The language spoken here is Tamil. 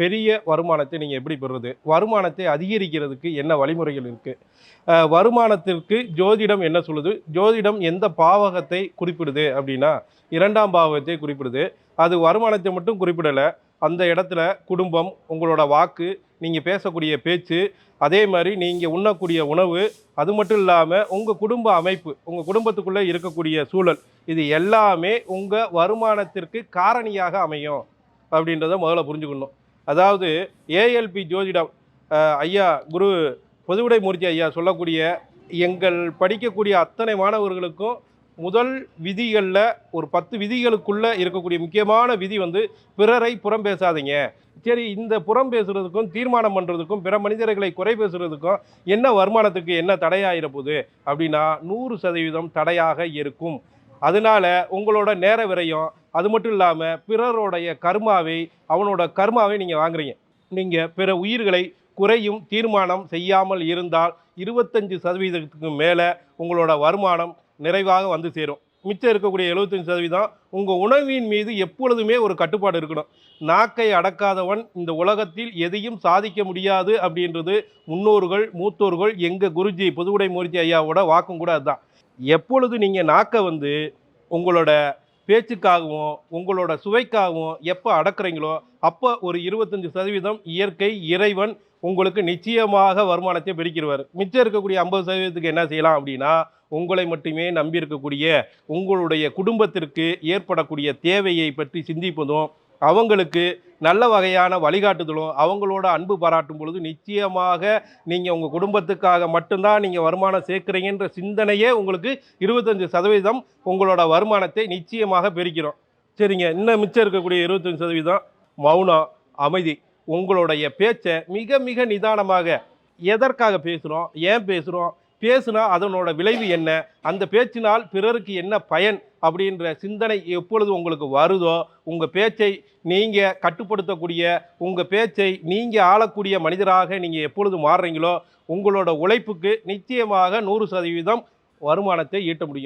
பெரிய வருமானத்தை நீங்கள் எப்படி பெறுறது, வருமானத்தை அதிகரிக்கிறதுக்கு என்ன வழிமுறைகள் இருக்குது, வருமானத்திற்கு ஜோதிடம் என்ன சொல்லுது, ஜோதிடம் எந்த பாவகத்தை குறிப்பிடுது அப்படின்னா 2ஆம் பாவகத்தை குறிப்பிடுது. அது வருமானத்தை மட்டும் குறிப்பிடலை, அந்த இடத்துல குடும்பம், உங்களோட வாக்கு, நீங்கள் பேசக்கூடிய பேச்சு, அதே மாதிரி நீங்கள் உண்ணக்கூடிய உணவு, அது மட்டும் இல்லாமல் உங்கள் குடும்ப அமைப்பு, உங்கள் குடும்பத்துக்குள்ளே இருக்கக்கூடிய சூழல், இது எல்லாமே உங்கள் வருமானத்திற்கு காரணியாக அமையும் அப்படின்றத முதல்ல புரிஞ்சுக்கணும். அதாவது ஏஎல்பி ஜோதிடம் ஐயா குரு பொதுவுடை மூர்த்தி ஐயா சொல்லக்கூடிய எங்கள் படிக்கக்கூடிய அத்தனை மாணவர்களுக்கும் முதல் விதிகளில் ஒரு 10 விதிகளுக்குள்ளே இருக்கக்கூடிய முக்கியமான விதி வந்து பிறரை புறம் பேசாதீங்க. சரி, இந்த புறம் பேசுறதுக்கும் தீர்மானம் பண்ணுறதுக்கும் பிற மனிதர்களை குறை பேசுறதுக்கும் என்ன வருமானத்துக்கு என்ன தடையாயிர போகுது அப்படின்னா 100% தடையாக இருக்கும். அதனால உங்களோட நேர விரயம், அது மட்டும் இல்லாமல் பிறருடைய அவனோட கர்மாவை நீங்கள் வாங்குறீங்க. நீங்கள் பிற உயிர்களை குறையும் தீர்மானம் செய்யாமல் இருந்தால் 25%க்கு மேலே உங்களோட வருமானம் நிறைவாக வந்து சேரும். மிச்சம் இருக்கக்கூடிய 75% உங்கள் உணவின் மீது எப்பொழுதுமே ஒரு கட்டுப்பாடு இருக்கணும். நாக்கை அடக்காதவன் இந்த உலகத்தில் எதையும் சாதிக்க முடியாது அப்படின்றது முன்னோர்கள் மூத்தோர்கள் எங்கள் குருஜி பொதுவுடை மூர்த்தி ஐயாவோட வாக்கும் கூட அதுதான். எப்பொழுது நீங்கள் நாக்கை வந்து உங்களோட பேச்சுக்காகவும் உங்களோட சுவைக்காகவும் எப்போ அடக்குறீங்களோ அப்போ ஒரு 25% இயற்கை இறைவன் உங்களுக்கு நிச்சயமாக வருமானத்தை பெருக்கிடுவார். மிச்சம் இருக்கக்கூடிய 50%க்கு என்ன செய்யலாம் அப்படின்னா, உங்களை மட்டுமே நம்பி இருக்கக்கூடிய உங்களுடைய குடும்பத்திற்கு ஏற்படக்கூடிய தேவையை பற்றி சிந்திப்பதும், அவங்களுக்கு நல்ல வகையான வழிகாட்டுதலும், அவங்களோட அன்பு பாராட்டும் பொழுது நிச்சயமாக நீங்கள் உங்கள் குடும்பத்துக்காக மட்டும்தான் நீங்கள் வருமானம் சேர்க்குறீங்கன்ற சிந்தனையே உங்களுக்கு 25% உங்களோட வருமானத்தை நிச்சயமாக பெருக்கிறோம். சரிங்க, இன்னும் மிச்சம் இருக்கக்கூடிய 25% மௌனம், அமைதி. உங்களுடைய பேச்சை மிக மிக நிதானமாக, எதற்காக பேசுகிறோம், ஏன் பேசுகிறோம், பேசுனா அதனோட விளைவு என்ன, அந்த பேச்சினால் பிறருக்கு என்ன பயன் அப்படின்ற சிந்தனை எப்பொழுது உங்களுக்கு வருதோ, உங்கள் பேச்சை நீங்கள் கட்டுப்படுத்தக்கூடிய, உங்கள் பேச்சை நீங்கள் ஆளக்கூடிய மனிதராக நீங்கள் எப்பொழுது மாறுறீங்களோ உங்களோட உழைப்புக்கு நிச்சயமாக 100% வருமானத்தை ஈட்ட முடியும்.